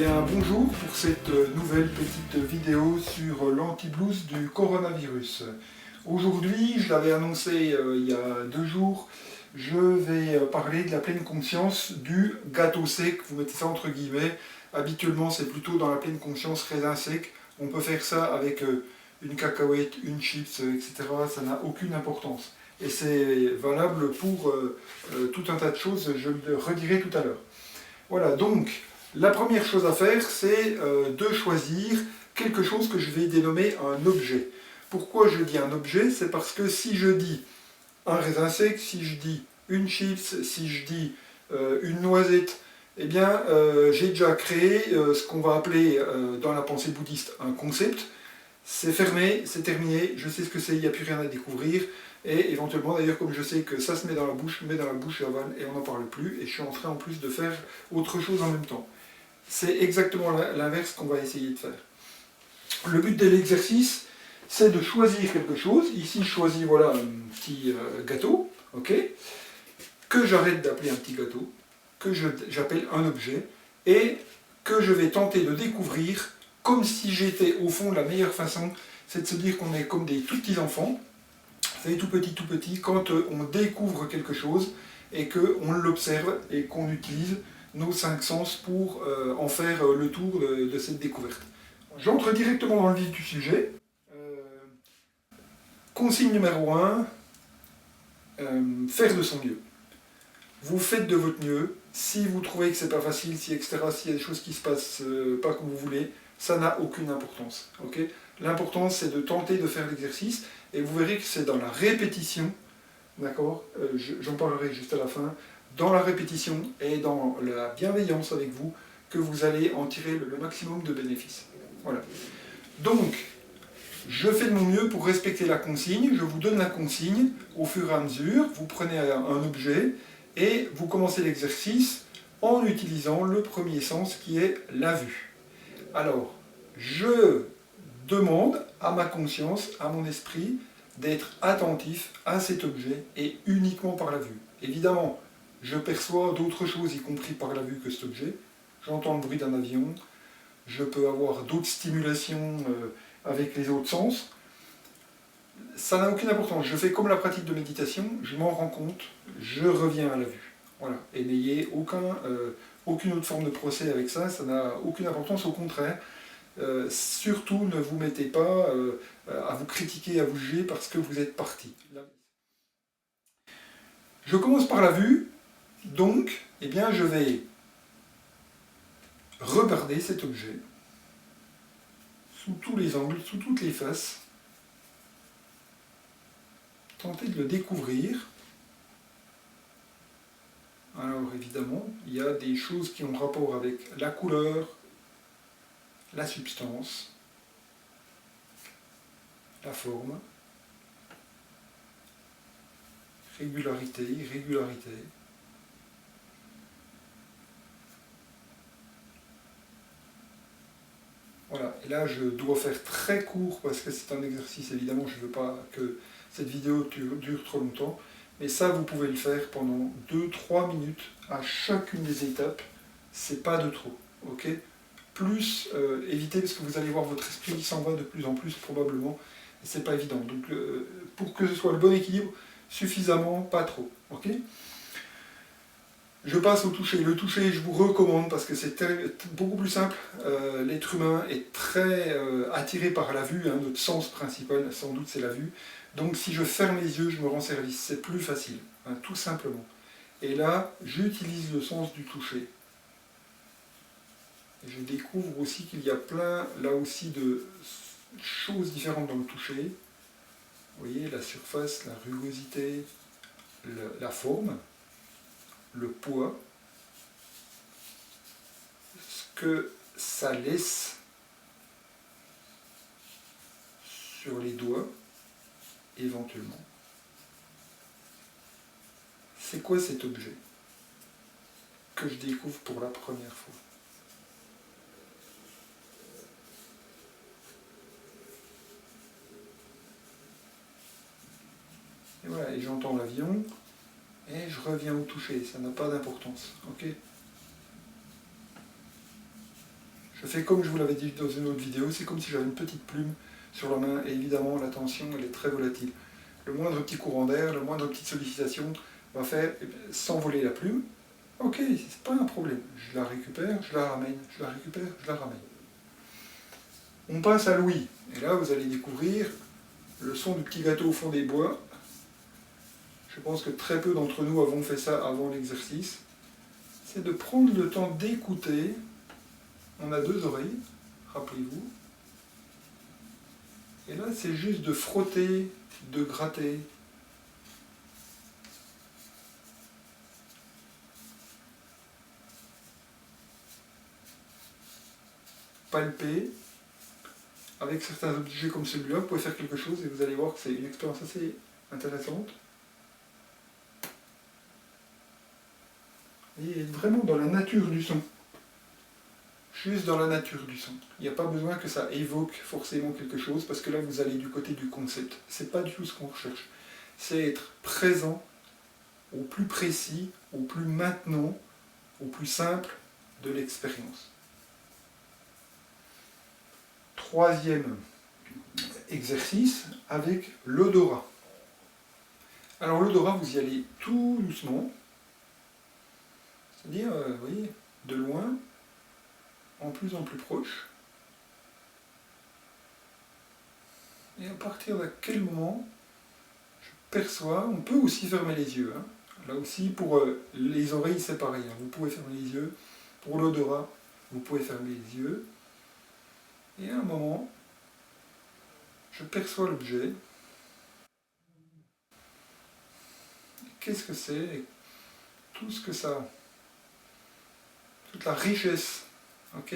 bien, bonjour pour cette nouvelle petite vidéo sur l'anti-blues du coronavirus. Aujourd'hui, je l'avais annoncé il y a 2 jours, je vais parler de la pleine conscience du gâteau sec, vous mettez ça entre guillemets. Habituellement, c'est plutôt dans la pleine conscience raisin sec. On peut faire ça avec une cacahuète, une chips, etc. Ça n'a aucune importance. Et c'est valable pour tout un tas de choses, je le redirai tout à l'heure. Voilà, donc la première chose à faire, c'est de choisir quelque chose que je vais dénommer un objet. Pourquoi je dis un objet? C'est parce que si je dis un raisin sec, si je dis une chips, si je dis une noisette, eh bien j'ai déjà créé ce qu'on va appeler dans la pensée bouddhiste un concept. C'est fermé, c'est terminé, je sais ce que c'est, il n'y a plus rien à découvrir. Et éventuellement, d'ailleurs, comme je sais que ça se met dans la bouche, je mets dans la bouche, j'avale et on n'en parle plus. Et je suis en train en plus de faire autre chose en même temps. C'est exactement l'inverse qu'on va essayer de faire. Le but de l'exercice, c'est de choisir quelque chose. Ici, je choisis voilà, un petit gâteau, ok, que j'arrête d'appeler un petit gâteau, que j'appelle un objet, et que je vais tenter de découvrir comme si j'étais au fond. La meilleure façon, c'est de se dire qu'on est comme des tout petits enfants. Vous savez, tout petit, quand on découvre quelque chose et qu'on l'observe et qu'on utilise nos 5 sens pour en faire le tour de cette découverte. J'entre directement dans le vif du sujet. Consigne numéro 1, faire de son mieux. Vous faites de votre mieux. Si vous trouvez que c'est pas facile, si etc., s'il y a des choses qui se passent pas comme vous voulez, ça n'a aucune importance. Okay, l'important, c'est de tenter de faire l'exercice, et vous verrez que c'est dans la répétition, d'accord, j'en parlerai juste à la fin, dans la répétition et dans la bienveillance avec vous, que vous allez en tirer le maximum de bénéfices. Voilà. Donc, je fais de mon mieux pour respecter la consigne, je vous donne la consigne au fur et à mesure, vous prenez un objet et vous commencez l'exercice en utilisant le premier sens qui est la vue. Alors, je demande à ma conscience, à mon esprit, d'être attentif à cet objet et uniquement par la vue. Évidemment, je perçois d'autres choses, y compris par la vue, que cet objet. J'entends le bruit d'un avion, je peux avoir d'autres stimulations avec les autres sens. Ça n'a aucune importance. Je fais comme la pratique de méditation, je m'en rends compte, je reviens à la vue. Voilà. Et n'ayez aucune autre forme de procès avec ça, ça n'a aucune importance, au contraire. Surtout ne vous mettez pas à vous critiquer, à vous juger parce que vous êtes parti. Je commence par la vue, donc eh bien, je vais regarder cet objet sous tous les angles, sous toutes les faces, tenter de le découvrir. Alors évidemment, il y a des choses qui ont rapport avec la couleur, la substance, la forme, régularité, irrégularité. Voilà, et là je dois faire très court parce que c'est un exercice, évidemment, je ne veux pas que cette vidéo dure trop longtemps, mais ça vous pouvez le faire pendant 2-3 minutes à chacune des étapes, c'est pas de trop, ok? Plus évitez, parce que vous allez voir votre esprit qui s'en va de plus en plus probablement, et c'est pas évident, donc pour que ce soit le bon équilibre, suffisamment, pas trop, ok? Je passe au toucher. Le toucher, je vous recommande parce que c'est beaucoup plus simple. L'être humain est très attiré par la vue. Hein, notre sens principal, sans doute, c'est la vue. Donc si je ferme les yeux, je me rends service. C'est plus facile, hein, tout simplement. Et là, j'utilise le sens du toucher. Et je découvre aussi qu'il y a plein, là aussi, de choses différentes dans le toucher. Vous voyez, la surface, la rugosité, la forme, le poids, ce que ça laisse sur les doigts, éventuellement. C'est quoi cet objet que je découvre pour la première fois? Et voilà, et j'entends l'avion, et je reviens au toucher, ça n'a pas d'importance, ok? Je fais comme je vous l'avais dit dans une autre vidéo, c'est comme si j'avais une petite plume sur la main, et évidemment la tension elle est très volatile. Le moindre petit courant d'air, la moindre petite sollicitation va faire s'envoler la plume. Ok, c'est pas un problème. Je la récupère, je la ramène, je la récupère, je la ramène. On passe à l'ouïe. Et là, vous allez découvrir le son du petit gâteau au fond des bois. Je pense que très peu d'entre nous avons fait ça avant l'exercice. C'est de prendre le temps d'écouter. On a deux oreilles, rappelez-vous. Et là, c'est juste de frotter, de gratter. Palper. Avec certains objets comme celui-là, vous pouvez faire quelque chose et vous allez voir que c'est une expérience assez intéressante. Et vraiment dans la nature du son. Juste dans la nature du son. Il n'y a pas besoin que ça évoque forcément quelque chose, parce que là vous allez du côté du concept. C'est pas du tout ce qu'on recherche. C'est être présent au plus précis, au plus maintenant, au plus simple de l'expérience. Troisième exercice avec l'odorat. Alors l'odorat, vous y allez tout doucement, c'est-à-dire, vous voyez, de loin, en plus proche. Et à partir de quel moment je perçois, on peut aussi fermer les yeux. Hein. Là aussi, pour les oreilles, c'est pareil. Hein. Vous pouvez fermer les yeux. Pour l'odorat, vous pouvez fermer les yeux. Et à un moment, je perçois l'objet. Qu'est-ce que c'est? Tout ce que ça... toute la richesse. Ok?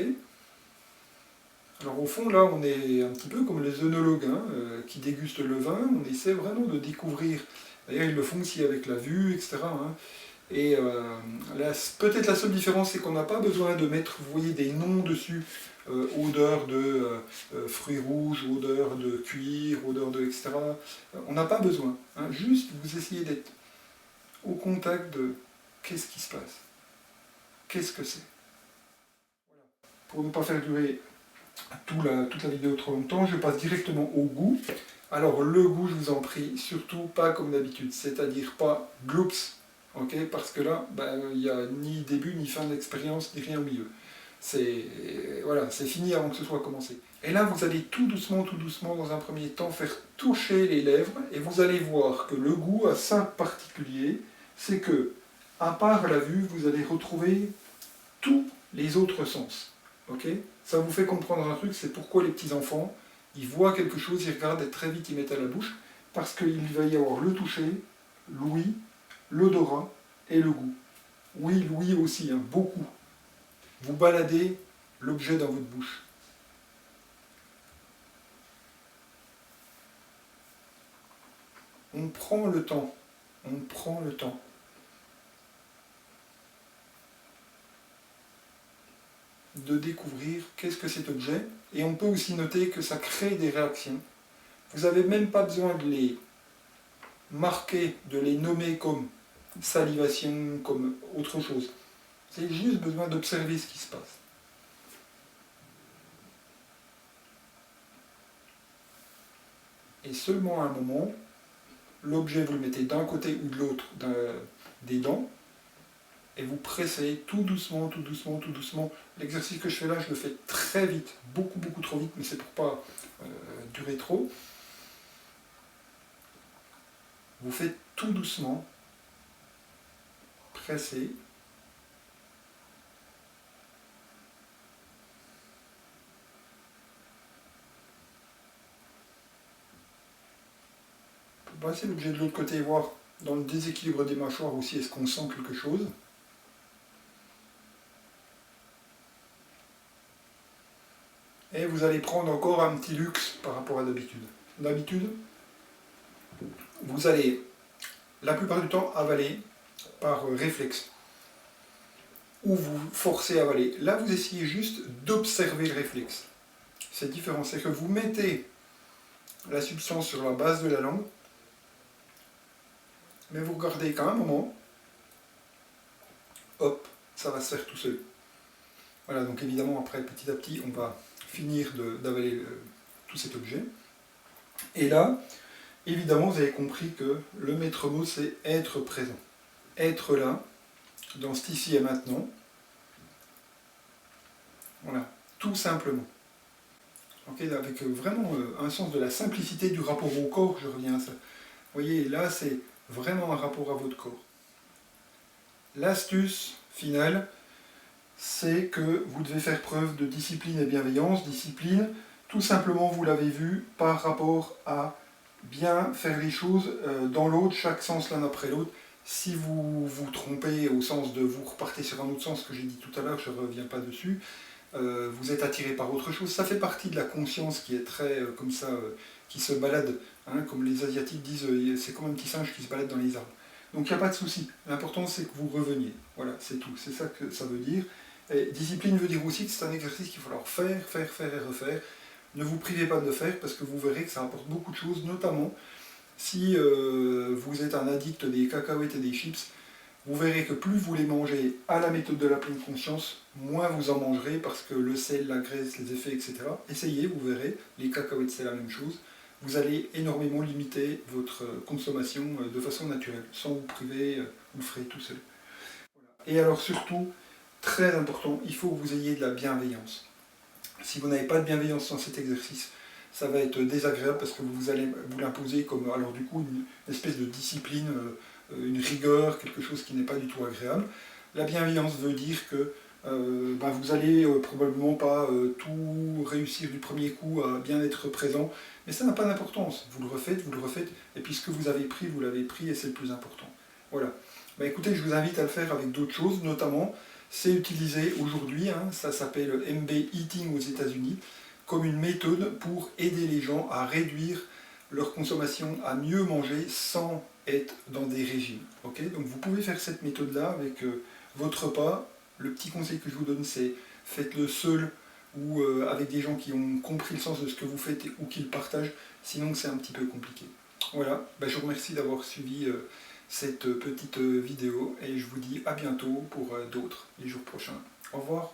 Alors au fond, là, on est un petit peu comme les œnologues hein, qui dégustent le vin. On essaie vraiment de découvrir. D'ailleurs, ils le font aussi avec la vue, etc. Hein. Et peut-être la seule différence, c'est qu'on n'a pas besoin de mettre, vous voyez, des noms dessus. Odeur de fruits rouges, odeur de cuir, odeur de etc. On n'a pas besoin. Hein. Juste, vous essayez d'être au contact de qu'est-ce qui se passe. Qu'est-ce que c'est. Voilà. Pour ne pas faire durer toute la vidéo trop longtemps, je passe directement au goût. Alors le goût, je vous en prie, surtout pas comme d'habitude, c'est-à-dire pas gloops, ok, parce que là, il n'y a ni début, ni fin d'expérience, ni rien au milieu. Voilà, c'est fini avant que ce soit commencé. Et là, vous allez tout doucement, dans un premier temps, faire toucher les lèvres, et vous allez voir que le goût a ça particulier, c'est que, à part la vue, vous allez retrouver tous les autres sens. Ok? Ça vous fait comprendre un truc, c'est pourquoi les petits-enfants, ils voient quelque chose, ils regardent et très vite ils mettent à la bouche, parce qu'il va y avoir le toucher, l'ouïe, l'odorat et le goût. Oui, l'ouïe aussi, hein, beaucoup. Vous baladez l'objet dans votre bouche. On prend le temps. De découvrir qu'est-ce que cet objet, et on peut aussi noter que ça crée des réactions. Vous n'avez même pas besoin de les marquer, de les nommer comme salivation, comme autre chose. C'est juste besoin d'observer ce qui se passe. Et seulement à un moment, l'objet vous le mettez d'un côté ou de l'autre des dents, et vous pressez tout doucement. L'exercice que je fais là, je le fais très vite, beaucoup trop vite, mais c'est pour pas durer trop. Vous faites tout doucement, pressez. Vous passez l'objet de l'autre côté, voir dans le déséquilibre des mâchoires aussi, est-ce qu'on sent quelque chose. Et vous allez prendre encore un petit luxe par rapport à d'habitude. D'habitude, vous allez la plupart du temps avaler par réflexe. Ou vous forcez à avaler. Là, vous essayez juste d'observer le réflexe. C'est différent, c'est que vous mettez la substance sur la base de la langue, mais vous regardez qu'à un moment, hop, ça va se faire tout seul. Voilà, donc évidemment après petit à petit on va finir d'avaler tout cet objet. Et là, évidemment vous avez compris que le maître mot c'est être présent. Être là, dans cet ici et maintenant. Voilà, tout simplement. Okay, avec vraiment un sens de la simplicité du rapport au corps, je reviens à ça. Vous voyez, là c'est vraiment un rapport à votre corps. L'astuce finale, c'est que vous devez faire preuve de discipline et bienveillance. Discipline, tout simplement, vous l'avez vu, par rapport à bien faire les choses dans l'autre, chaque sens l'un après l'autre. Si vous vous trompez au sens de vous repartez sur un autre sens que j'ai dit tout à l'heure, je ne reviens pas dessus, vous êtes attiré par autre chose. Ça fait partie de la conscience qui est très comme ça, qui se balade, hein, comme les Asiatiques disent, c'est comme un petit singe qui se balade dans les arbres. Donc il n'y a pas de souci. L'important c'est que vous reveniez. Voilà, c'est tout. C'est ça que ça veut dire. Et discipline veut dire aussi que c'est un exercice qu'il va falloir faire, faire, faire et refaire. Ne vous privez pas de le faire parce que vous verrez que ça apporte beaucoup de choses, notamment si vous êtes un addict des cacahuètes et des chips. Vous verrez que plus vous les mangez à la méthode de la pleine conscience, moins vous en mangerez parce que le sel, la graisse, les effets, etc. Essayez, vous verrez, les cacahuètes c'est la même chose. Vous allez énormément limiter votre consommation de façon naturelle, sans vous priver, vous le ferez tout seul. Et alors surtout, très important, il faut que vous ayez de la bienveillance. Si vous n'avez pas de bienveillance dans cet exercice, ça va être désagréable parce que vous allez vous l'imposer comme, alors du coup, une espèce de discipline, une rigueur, quelque chose qui n'est pas du tout agréable. La bienveillance veut dire que vous allez probablement pas tout réussir du premier coup à bien être présent, mais ça n'a pas d'importance. Vous le refaites, et puis ce que vous avez pris, vous l'avez pris, et c'est le plus important. Voilà. Écoutez, je vous invite à le faire avec d'autres choses, notamment, c'est utilisé aujourd'hui, hein, ça s'appelle MB Eating aux États-Unis, comme une méthode pour aider les gens à réduire leur consommation, à mieux manger sans être dans des régimes. Okay, donc vous pouvez faire cette méthode-là avec votre repas. Le petit conseil que je vous donne, c'est faites-le seul ou avec des gens qui ont compris le sens de ce que vous faites ou qui le partagent, sinon c'est un petit peu compliqué. Voilà, je vous remercie d'avoir suivi cette petite vidéo et je vous dis à bientôt pour d'autres les jours prochains. Au revoir.